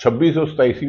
2687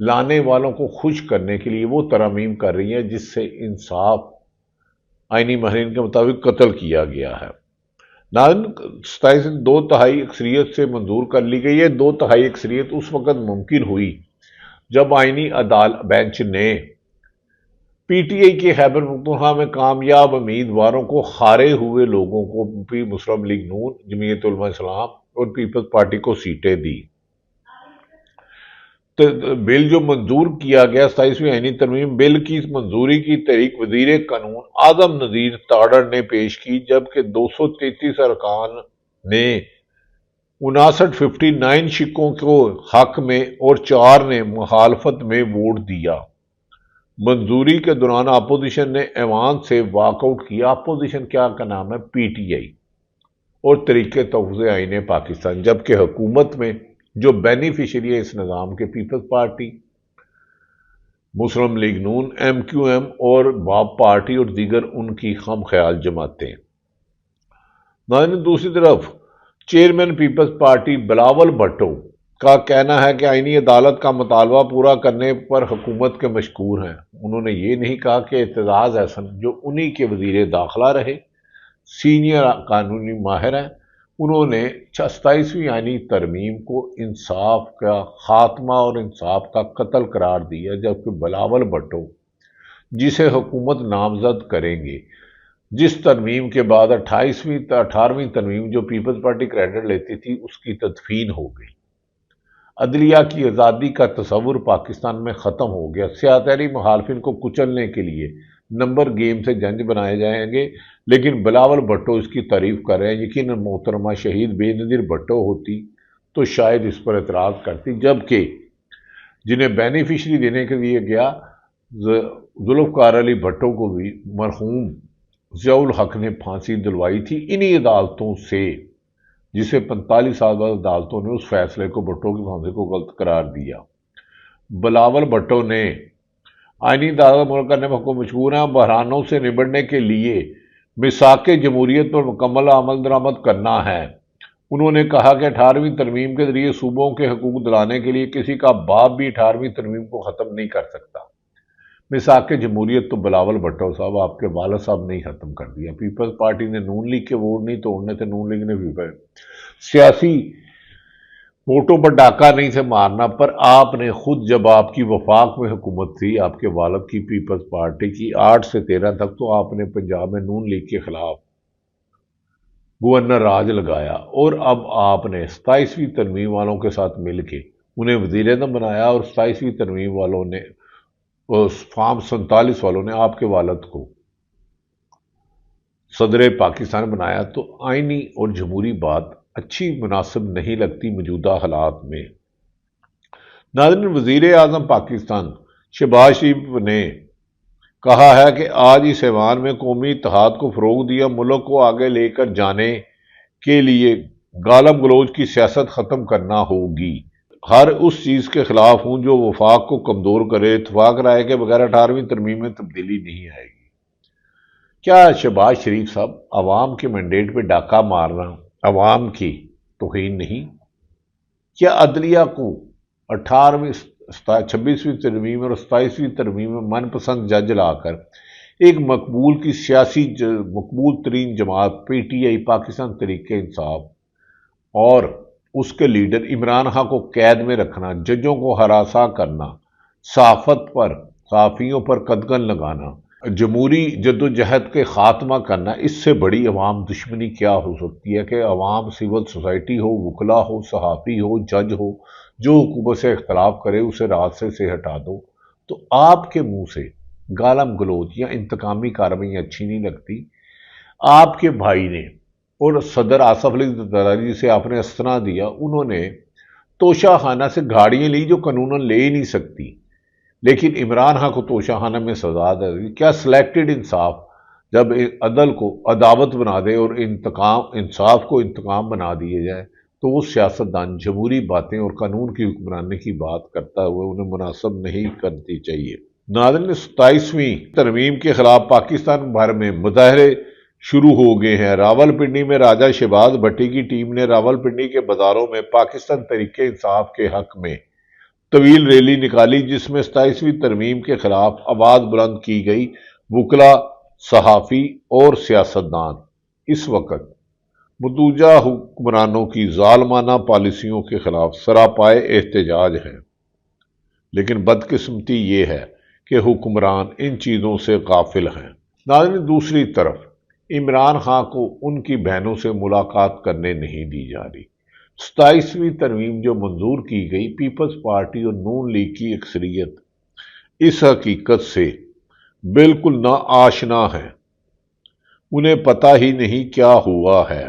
لانے والوں کو خوش کرنے کے لیے وہ ترامیم کر رہی ہیں جس سے انصاف آئینی ماہرین کے مطابق قتل کیا گیا ہے۔ ناظرین، 27 دو تہائی اکثریت سے منظور کر لی گئی ہے۔ دو تہائی اکثریت اس وقت ممکن ہوئی جب آئینی عدالت بینچ نے پی ٹی آئی کے خیبر پختونخوا میں کامیاب امیدواروں کو ہارے ہوئے لوگوں کو بھی مسلم لیگ نون، جمعیت علماء اسلام اور پیپلز پارٹی کو سیٹیں دی۔ بل جو منظور کیا گیا 27ویں آئینی ترمیم بل کی منظوری کی تحریک وزیر قانون اعظم نذیر تاڑر نے پیش کی، جبکہ 233 ارکان نے 59 شکوں کو حق میں اور 4 نے مخالفت میں ووٹ دیا۔ منظوری کے دوران اپوزیشن نے ایوان سے واک آؤٹ کیا۔ اپوزیشن کیا کا نام ہے؟ پی ٹی آئی اور تحریک تحفظ آئین پاکستان، جبکہ حکومت میں جو بینیفیشری ہے اس نظام کے پیپلز پارٹی، مسلم لیگ نون، ایم کیو ایم اور باب پارٹی اور دیگر ان کی خم خیال جماعتیں۔ ناظرین، دوسری طرف chairman Peoples Party Bilawal Bhutto کا کہنا ہے کہ آئینی عدالت کا مطالبہ پورا کرنے پر حکومت کے مشکور ہیں۔ انہوں نے یہ نہیں کہا کہ اعتزاز احسن جو انہی کے وزیر داخلہ رہے، سینئر قانونی ماہر ہیں، انہوں نے 27ویں آئینی ترمیم کو انصاف کا خاتمہ اور انصاف کا قتل قرار دیا، جبکہ بلاول بھٹو جسے حکومت نامزد کریں گے، جس ترمیم کے بعد 18ویں ترمیم جو پیپلز پارٹی کریڈٹ لیتی تھی اس کی تدفین ہو گئی۔ عدلیہ کی آزادی کا تصور پاکستان میں ختم ہو گیا۔ سیاسی مخالفین کو کچلنے کے لیے نمبر گیم سے جنج بنائے جائیں گے، لیکن بلاول بھٹو اس کی تعریف کر رہے ہیں۔ یقیناً محترمہ شہید بے نظیر بھٹو ہوتی تو شاید اس پر اعتراض کرتی، جبکہ جنہیں بینیفیشری دینے کے لیے گیا ذوالفقار علی بھٹو کو بھی مرحوم ضیاء الحق نے پھانسی دلوائی تھی انہی عدالتوں سے، جسے 45 سال بعد عدالتوں نے اس فیصلے کو بھٹو کی پھانسی کو غلط قرار دیا۔ بلاول بھٹو نے آئینی عدالت ملک کرنے میں مشہور ہیں، بحرانوں سے نبٹنے کے لیے میثاق جمہوریت پر مکمل عمل درآمد کرنا ہے۔ انہوں نے کہا کہ 18ویں ترمیم کے ذریعے صوبوں کے حقوق دلانے کے لیے کسی کا باپ بھی 18ویں ترمیم کو ختم نہیں کر سکتا۔ میثاق جمہوریت تو بلاول بھٹو صاحب، آپ کے والد صاحب نے ہی ختم کر دیا۔ پیپلز پارٹی نے نون لیگ کے ووٹ نہیں توڑنے تھے، نون لیگ نے بھی سیاسی ووٹوں پر ڈاکہ نہیں تھے مارنا، پر آپ نے خود جب آپ کی وفاق میں حکومت تھی، آپ کے والد کی پیپلز پارٹی کی 8 سے 13 تک، تو آپ نے پنجاب میں نون لیگ کے خلاف گورنر راج لگایا، اور اب آپ نے 27ویں ترمیم والوں کے ساتھ مل کے انہیں وزیر اعظم بنایا، اور 27ویں ترمیم والوں نے فارم 47 والوں نے آپ کے والد کو صدر پاکستان بنایا۔ تو آئینی اور جمہوری بات اچھی مناسب نہیں لگتی موجودہ حالات میں۔ ناظرین، وزیر اعظم پاکستان شہباز شریف نے کہا ہے کہ آج اس ایوان میں قومی اتحاد کو فروغ دیا، ملک کو آگے لے کر جانے کے لیے گالم گلوچ کی سیاست ختم کرنا ہوگی۔ ہر اس چیز کے خلاف ہوں جو وفاق کو کمزور کرے۔ اتفاق رائے کے بغیر 18ویں ترمیم میں تبدیلی نہیں آئے گی۔ کیا شہباز شریف صاحب عوام کے مینڈیٹ پہ ڈاکہ مارنا عوام کی توہین نہیں؟ کیا عدلیہ کو 26ویں ترمیم اور 27ویں ترمیم میں من پسند جج لا کر ایک مقبول کی مقبول ترین جماعت P T I Pakistan Tehreek Insaf اور اس کے لیڈر عمران خان کو قید میں رکھنا، ججوں کو ہراساں کرنا، صحافیوں پر قدغن لگانا، جمہوری جدوجہد کے خاتمہ کرنا، اس سے بڑی عوام دشمنی کیا ہو سکتی ہے کہ عوام سول سوسائٹی ہو، وکلا ہو، صحافی ہو، جج ہو، جو حکومت سے اختلاف کرے اسے راستے سے ہٹا دو۔ تو آپ کے منہ سے گالم گلوچ یا انتقامی کارروائیاں اچھی نہیں لگتی۔ آپ کے بھائی نے اور صدر آصف علی زرداری جسے آپ نے استنا دیا، انہوں نے توشہ خانہ سے گاڑیاں لی جو قانوناً لے ہی نہیں سکتی، لیکن عمران خان کو توشہ خانہ میں سزا دے دی۔ کیا سلیکٹڈ انصاف جب عدل کو عداوت بنا دے اور انصاف کو انتقام بنا دیے جائے تو وہ سیاستدان جمہوری باتیں اور قانون کی حکمرانی کی بات کرتا ہوئے انہیں مناسب نہیں کرنی چاہیے۔ ناظرین، 27ویں ترمیم کے خلاف پاکستان بھر میں مظاہرے شروع ہو گئے ہیں۔ راولپنڈی میں راجہ شہباز بھٹی کی ٹیم نے راولپنڈی کے بازاروں میں پاکستان تحریک انصاف کے حق میں طویل ریلی نکالی جس میں 27ویں ترمیم کے خلاف آواز بلند کی گئی۔ وکلا، صحافی اور سیاستدان اس وقت متوجہ حکمرانوں کی ظالمانہ پالیسیوں کے خلاف سراپائے احتجاج ہیں، لیکن بدقسمتی یہ ہے کہ حکمران ان چیزوں سے غافل ہیں۔ ناظرین، دوسری طرف عمران خان کو ان کی بہنوں سے ملاقات کرنے نہیں دی جا رہی۔ 27ویں ترمیم جو منظور کی گئی، پیپلز پارٹی اور نون لیگ کی اکثریت اس حقیقت سے بالکل نا آشنا ہے، انہیں پتہ ہی نہیں کیا ہوا ہے،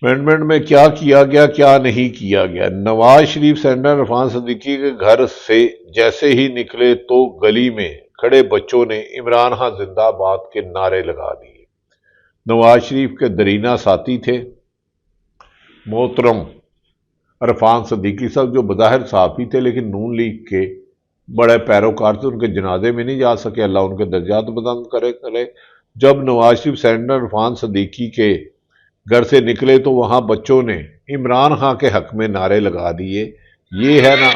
امینڈمنٹ میں کیا کیا گیا کیا نہیں کیا گیا۔ نواز شریف سینیٹر عرفان صدیقی کے گھر سے جیسے ہی نکلے تو گلی میں کھڑے بچوں نے عمران خان زندہ باد کے نعرے لگا دیے۔ نواز شریف کے درینہ ساتھی تھے محترم عرفان صدیقی صاحب، جو بظاہر صحافی تھے لیکن نون لیگ کے بڑے پیروکار تھے، ان کے جنازے میں نہیں جا سکے، اللہ ان کے درجات بلند کرے۔ جب نواز شریف سینیٹر عرفان صدیقی کے گھر سے نکلے تو وہاں بچوں نے عمران خان کے حق میں نعرے لگا دیے۔ یہ ہے نا،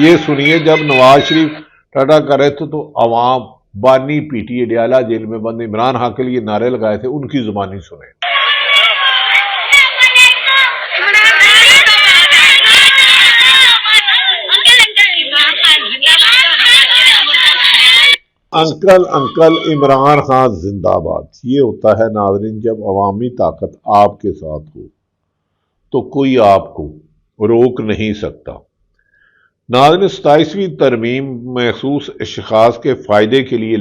یہ سنیے، جب نواز شریف ٹاٹا کر رہے تھے تو عوام بانی پی ٹی اڈیالہ جیل میں بند عمران خان کے لیے نعرے لگائے تھے، ان کی زبانی سنیں۔ انکل انکل عمران خان زندہ باد۔ یہ ہوتا ہے ناظرین، جب عوامی طاقت آپ کے ساتھ ہو تو کوئی آپ کو روک نہیں سکتا۔ ناظرین، 27ویں ترمیم مخصوص اشخاص کے فائدے کے لیے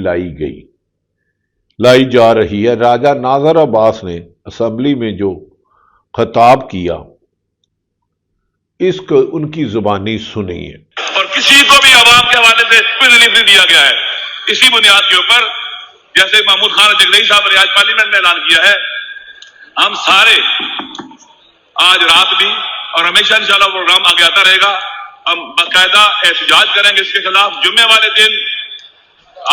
لائی جا رہی ہے۔ راجہ ناظر عباس نے اسمبلی میں جو خطاب کیا، اس کو ان کی زبانی سنیے۔ اور کسی کو بھی عوام کے حوالے سے کوئی ریلیف نہیں دیا گیا ہے۔ اسی بنیاد کے اوپر جیسے محمود خان جگدئی صاحب نے آج پارلیمنٹ میں اعلان کیا ہے، ہم سارے آج رات بھی اور ہمیشہ انشاءاللہ پروگرام آگے آتا رہے گا، ہم باقاعدہ احتجاج کریں گے اس کے خلاف۔ جمعے والے دن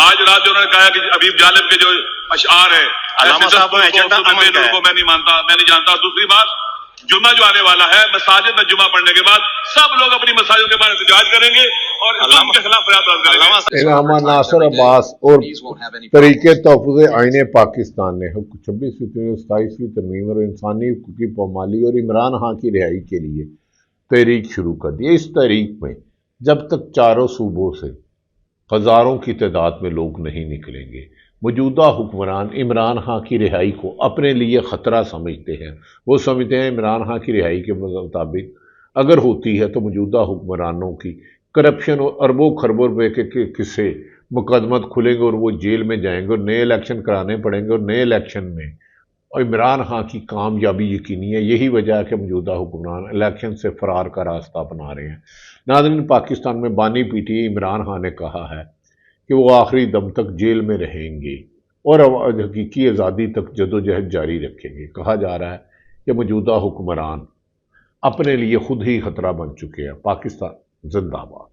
آج رات جو انہوں نے کہا کہ حبیب جالب کے جو اشعار ہے علامہ صاحب کو میں نہیں مانتا، میں نہیں جانتا۔ دوسری بات، جمعہ جو آنے والا ہے، مساجد میں جمعہ پڑھنے کے بعد سب لوگ اپنی مساجد کے بعد احتجاج کریں گے اور ظلم کے خلاف فریاد بلند کریں گے۔ علامہ ناصر عباس اور تحریک تحفظ آئین پاکستان نے 26ویں 27ویں ترمیم اور انسانی حقوق کی پامالی اور عمران خان کی رہائی کے لیے تحریک شروع کر دی۔ اس تحریک میں جب تک چاروں صوبوں سے ہزاروں کی تعداد میں لوگ نہیں نکلیں گے، موجودہ حکمران عمران خان کی رہائی کو اپنے لیے خطرہ سمجھتے ہیں۔ وہ سمجھتے ہیں عمران خان کی رہائی کے مطابق اگر ہوتی ہے تو موجودہ حکمرانوں کی کرپشن اور اربوں خربوں روپے کے قصے مقدمت کھلیں گے اور وہ جیل میں جائیں گے اور نئے الیکشن کرانے پڑیں گے، اور نئے الیکشن میں عمران خان کی کامیابی یقینی ہے۔ یہی وجہ ہے کہ موجودہ حکمران الیکشن سے فرار کا راستہ اپنا رہے ہیں۔ ناظرین، پاکستان میں بانی P T I Imran Khan نے کہا ہے کہ وہ آخری دم تک جیل میں رہیں گے اور حقیقی آزادی تک جدوجہد جاری رکھیں گے۔ کہا جا رہا ہے کہ موجودہ حکمران اپنے لیے خود ہی خطرہ بن چکے ہیں۔ پاکستان زندہ باد۔